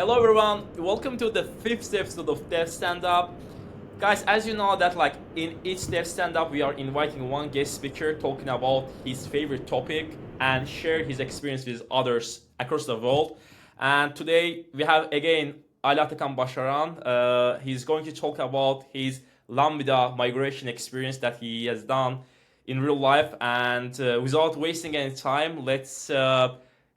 Hello everyone, welcome to the 5th episode of DevStandup. Guys, as you know that in each DevStandup we are inviting one guest speaker talking about his favorite topic and share his experience with others across the world. And today we have again Ali Atakan Başaran. He's going to talk about his Lambda migration experience that he has done in real life. And without wasting any time, let's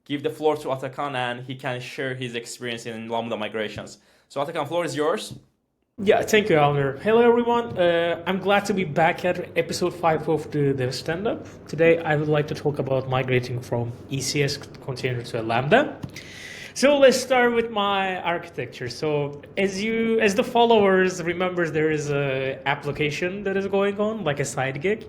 give the floor to Atakan and he can share his experience in Lambda migrations. So Atakan, floor is yours. Yeah, thank you, Alner. Hello, everyone. I'm glad to be back at episode 5 of the DevStandup. Today, I would like to talk about migrating from ECS container to a Lambda. So let's start with my architecture. So as the followers remember, there is a application that is going on, like a side gig.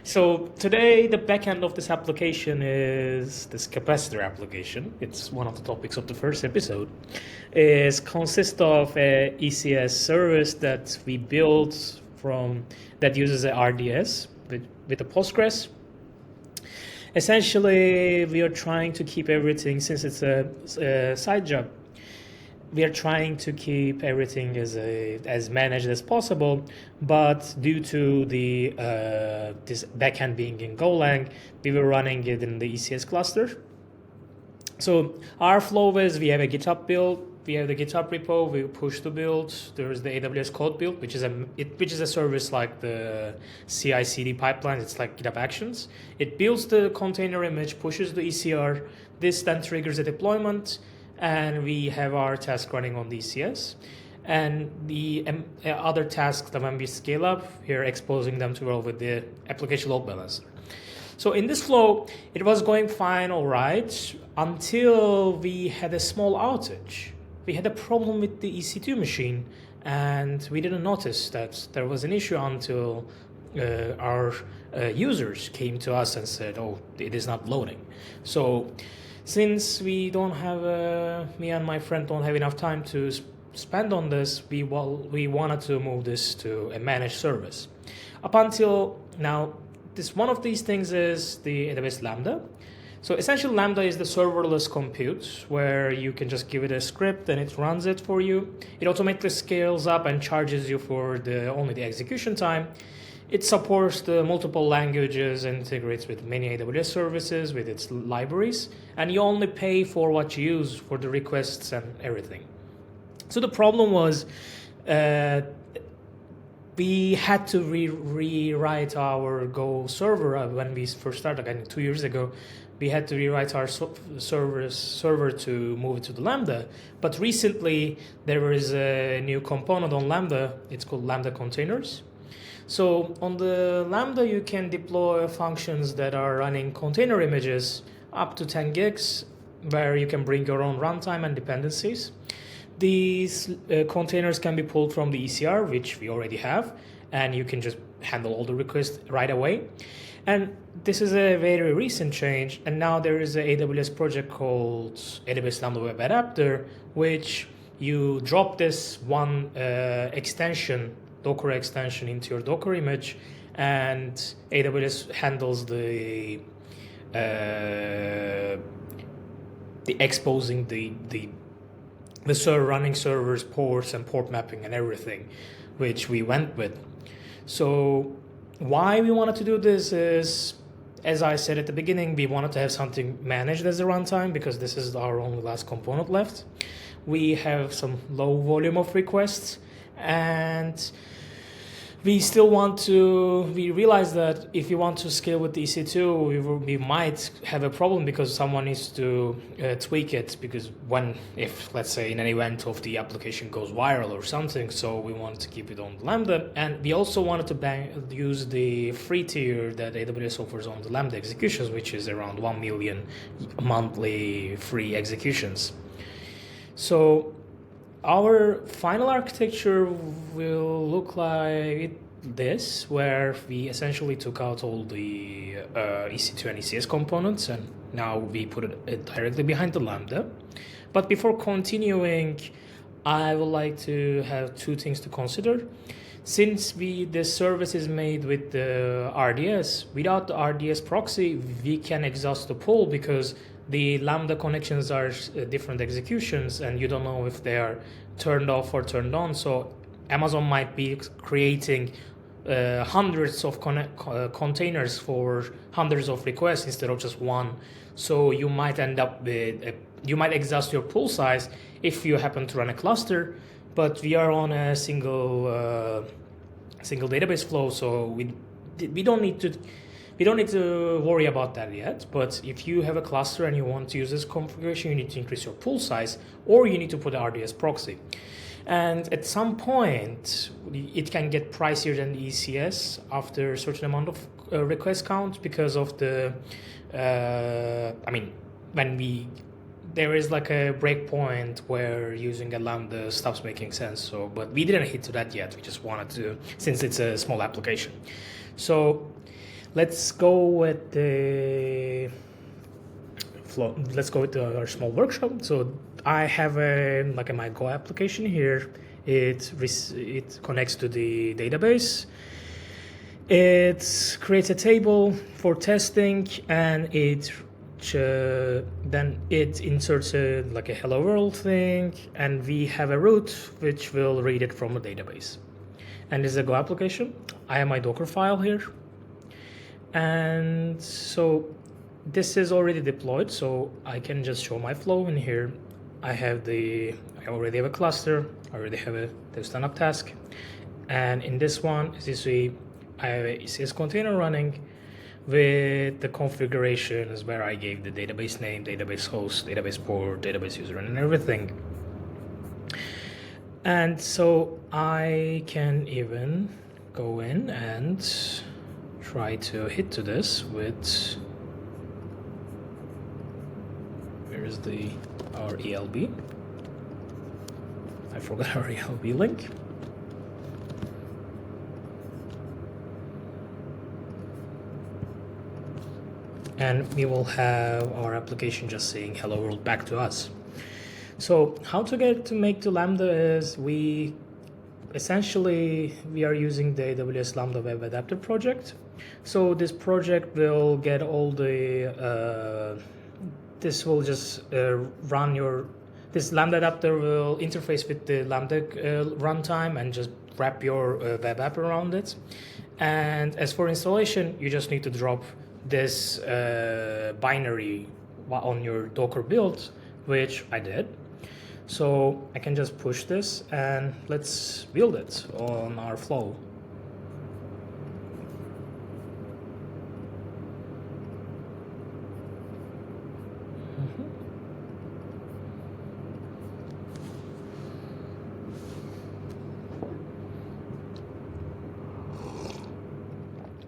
So today, the backend of this application is this capacitor application. It's one of the topics of the first episode. It consists of a ECS service that we built that uses a RDS with a Postgres. Essentially, we are trying to keep everything, since it's a side job, we are trying to keep everything as managed as possible, but due to this backend being in Golang, we were running it in the ECS cluster. So our flow is we have a GitHub build, we have the GitHub repo, we push the build, there's the AWS code build, which is a service like the CI/CD pipeline. It's like GitHub Actions. It builds the container image, pushes the ECR, this then triggers a deployment, and we have our task running on the ECS. And the other tasks that when we scale up, we're exposing them to well with the application load balancer. So in this flow, it was going fine, all right, until we had a small outage. We had a problem with the EC2 machine, and we didn't notice that there was an issue until our users came to us and said, oh, it is not loading. So since we don't have, me and my friend don't have enough time to spend on this, we wanted to move this to a managed service. Up until now, one of these things is the AWS Lambda. So essentially, Lambda is the serverless compute where you can just give it a script and it runs it for you. It automatically scales up and charges you for only the execution time. It supports the multiple languages and integrates with many AWS services with its libraries. And you only pay for what you use for the requests and everything. So the problem was we had to rewrite our Go server when we first started, again, 2 years ago. We had to rewrite our server to move it to the Lambda. But recently, there is a new component on Lambda. It's called Lambda containers. So on the Lambda, you can deploy functions that are running container images up to 10 gigs, where you can bring your own runtime and dependencies. These containers can be pulled from the ECR, which we already have, and you can just handle all the requests right away. And this is a very recent change, and now there is an AWS project called AWS Lambda Web Adapter, which you drop this one extension, Docker extension, into your Docker image, and AWS handles the exposing the server running servers, ports, and port mapping and everything, which we went with. So why we wanted to do this is, as I said at the beginning, we wanted to have something managed as a runtime because this is our only last component left. We have some low volume of requests, and we realize that if we want to scale with the EC2, we might have a problem because someone needs to tweak it, because if let's say in an event of the application goes viral or something, so we wanted to keep it on Lambda. And we also wanted to use the free tier that AWS offers on the Lambda executions, which is around 1 million monthly free executions. So our final architecture will look like this, where we essentially took out all the EC2 and ECS components, and now we put it directly behind the Lambda. But before continuing, I would like to have two things to consider. Since this service is made with the RDS, without the RDS proxy, we can exhaust the pool because the Lambda connections are different executions, and you don't know if they are turned off or turned on. So Amazon might be creating hundreds of containers for hundreds of requests instead of just one. So you might end up with you might exhaust your pool size if you happen to run a cluster, but we are on a single database flow, so we don't need to worry about that yet. But if you have a cluster and you want to use this configuration, you need to increase your pool size, or you need to put an RDS proxy. And at some point, it can get pricier than ECS after a certain amount of request count, because of the, there is like a breakpoint where using a Lambda stops making sense. So, but we didn't hit to that yet. We just wanted to, since it's a small application. So let's go with the flow. Let's go with our small workshop. So I have my Go application here. It connects to the database. It creates a table for testing, and then it inserts a hello world thing, and we have a root which will read it from a database. And this is a Go application. I have my Docker file here, and so this is already deployed, so I can just show my flow in here. I already have a cluster, I already have a DevStandup task, and in this one, as you see, I have a ECS container running with the configurations where I gave the database name, database host, database port, database user, and everything. And so I can even go in and try to hit to this with, where is our ELB? I forgot our ELB link. And we will have our application just saying hello world back to us. So how to make to Lambda is we are using the AWS Lambda Web Adapter project. So this project will get all the this will just this Lambda adapter will interface with the Lambda runtime and just wrap your web app around it. And as for installation, you just need to drop this binary on your Docker build, which I did. So I can just push this and let's build it on our flow.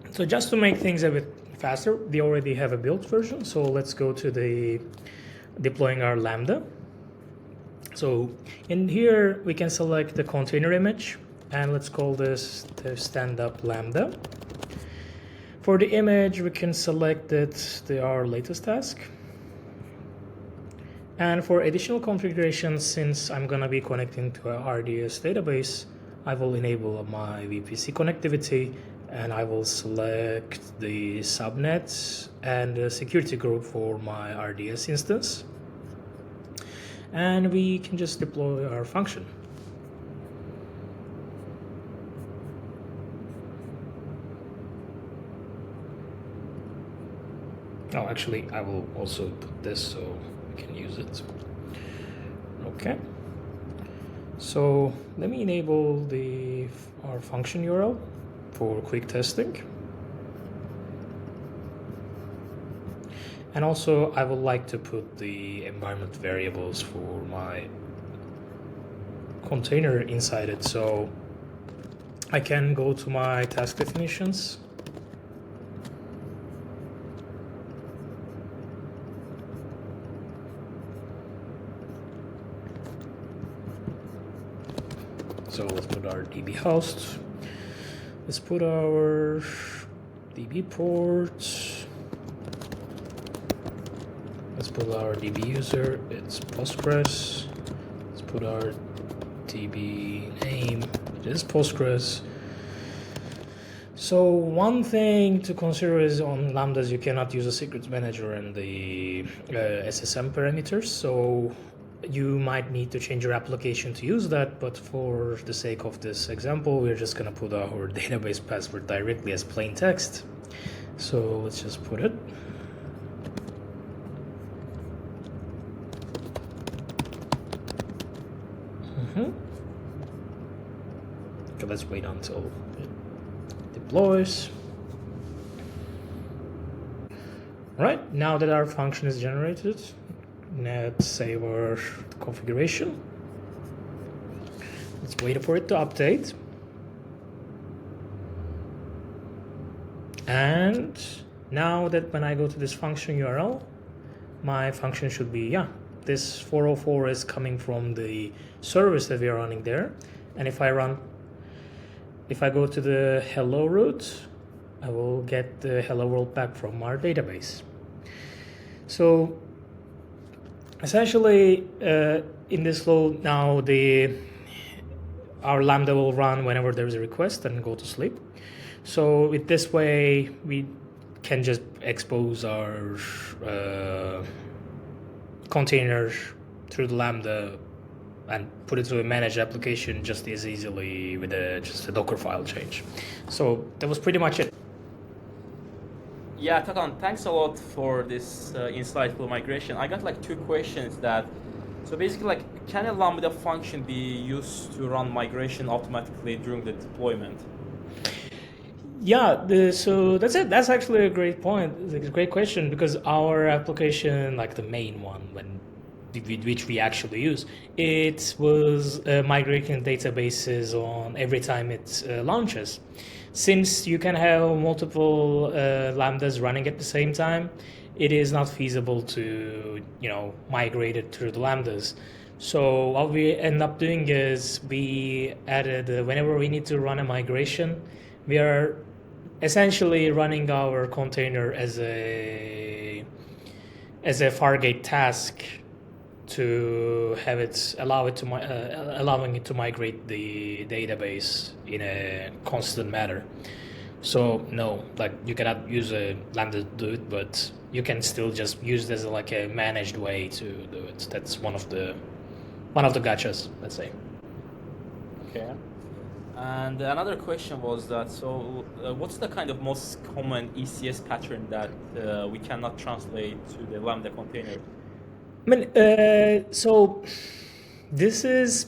So just to make things a bit faster, we already have a built version. So let's go to the deploying our Lambda. So in here, we can select the container image, and let's call this DevStandup Lambda. For the image, we can select our latest task. And for additional configurations, since I'm gonna be connecting to a RDS database, I will enable my VPC connectivity, and I will select the subnet and the security group for my RDS instance. And we can just deploy our function. Oh, actually, I will also put this so we can use it. Okay. So let me enable our function URL for quick testing. And also I would like to put the environment variables for my container inside it. So I can go to my task definitions. So let's put our DB host. Let's put our DB port. Let's put our DB user, it's Postgres. Let's put our DB name, it is Postgres. So one thing to consider is on Lambdas, you cannot use a secrets manager and the SSM parameters. So you might need to change your application to use that. But for the sake of this example, we're just going to put our database password directly as plain text. So let's just put it. Okay, let's wait until it deploys. All right, now that our function is generated, let's save our configuration. Let's wait for it to update. And now that when I go to this function URL, my function should be, this 404 is coming from the service that we are running there. And if I go to the hello root, I will get the hello world back from our database. So essentially, in this flow now, our Lambda will run whenever there is a request and go to sleep. So with this way, we can just expose our container through the Lambda and put it to a managed application just as easily with just a Docker file change. So that was pretty much it. Yeah, Takan, thanks a lot for this insightful migration. I got like two questions so basically like, can a Lambda function be used to run migration automatically during the deployment? Yeah, so that's it. That's actually a great point. It's a great question because our application, like the main one, which we actually use, it was migrating databases on every time it launches. Since you can have multiple Lambdas running at the same time, it is not feasible to migrate it through the Lambdas. So what we end up doing is we added whenever we need to run a migration, we are essentially running our container as a Fargate task to have allowing it to migrate the database in a constant manner. So no, like you cannot use a Lambda to do it, but you can still just use it as like a managed way to do it. That's one of the gotchas, let's say. Okay. And another question was that, what's the kind of most common ECS pattern that we cannot translate to the Lambda container? I mean, so this is,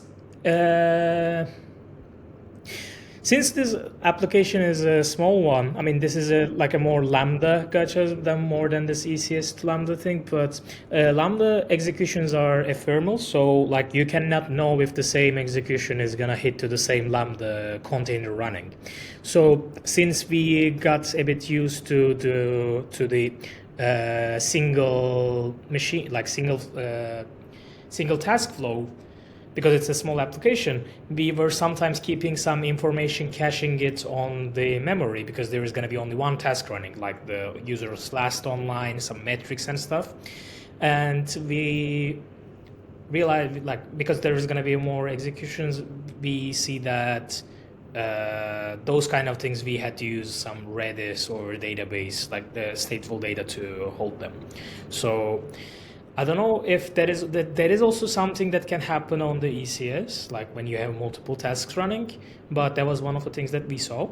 since this application is a small one, I mean, this is like a more Lambda gotcha more than this ECS to Lambda thing, but Lambda executions are ephemeral, so like you cannot know if the same execution is gonna hit to the same Lambda container running. So since we got a bit used to the single machine, like single task flow, because it's a small application, we were sometimes keeping some information, caching it on the memory because there is going to be only one task running, like the user's last online, some metrics and stuff. And we realized, like, because there is going to be more executions, we see that those kind of things we had to use some Redis or database, like the stateful data, to hold them. So I don't know if there is also something that can happen on the ECS, like when you have multiple tasks running, but that was one of the things that we saw.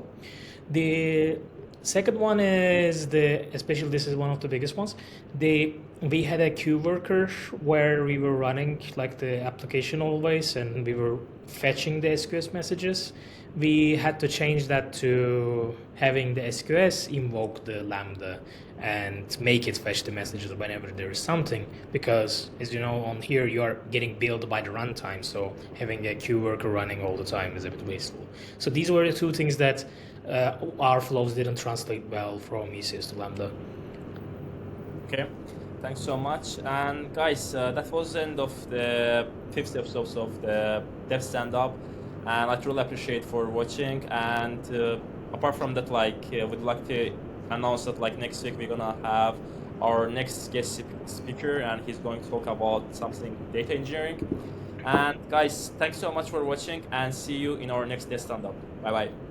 The second one is especially this is one of the biggest ones. We had a queue worker where we were running like the application always, and we were fetching the SQS messages. We had to change that to having the SQS invoke the Lambda and make it fetch the messages whenever there is something, because as you know, on here you are getting billed by the runtime, so having a queue worker running all the time is a bit wasteful. So these were the two things that our flows didn't translate well from ECS to Lambda. Okay, thanks so much. And guys, that was the end of the 5th episode of the DevStandup, and I truly appreciate for watching. And apart from that, we'd like to announce that next week we're gonna have our next guest speaker, and he's going to talk about something data engineering. And guys, thanks so much for watching, and see you in our next DevStandup. Bye bye.